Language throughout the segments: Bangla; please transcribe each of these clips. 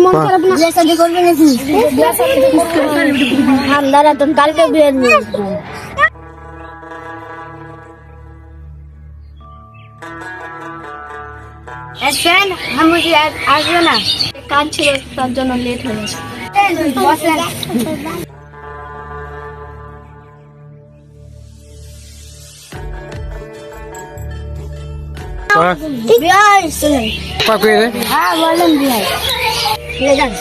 মন খারাপ না বিয়ে শাদী করবে নাকি আমরা তো কালকে বিয়ে নিয়ে এসেন আমি আসবে না কাজ ছিল তার জন্য লেট হয়ে গেছে বিয়াই শুনুন পাকুয়ে রে হ্যাঁ বলেন বিয়াই যান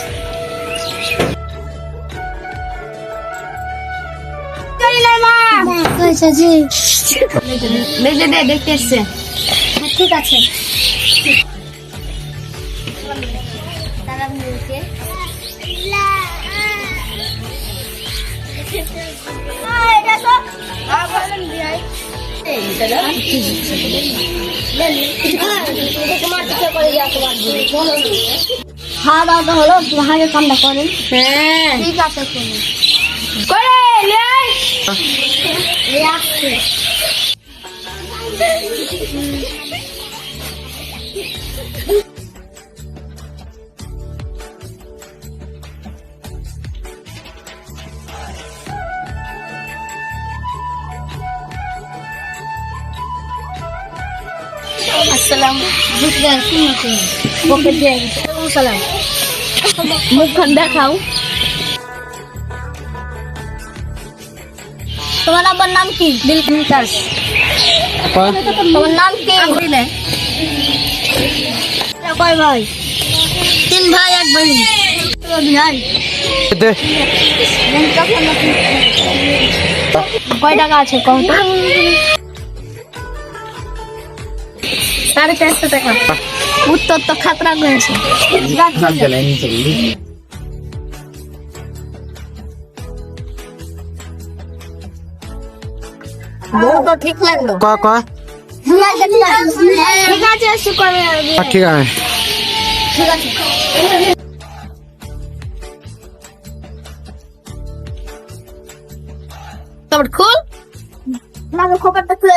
দেখতে এসছে ঠিক আছে খাওয়া দাওয়া হলো তোমার কামটা করেন হ্যাঁ ঠিক আছে মুখখান দেখাও তোমার আব্বার নাম কি দিলকাশ তোমার নাম কি কয় ভাই 3 ভাই 1 বোন ভাই কয় টাকা আছে কম 450 টাকা উত্তর তো খাতরা করেছে তো ঠিক লাগলো ক ক ঠিক আছে এসে করে ঠিক আছে ঠিক আছে তারপর খুল না খবরটা খুলে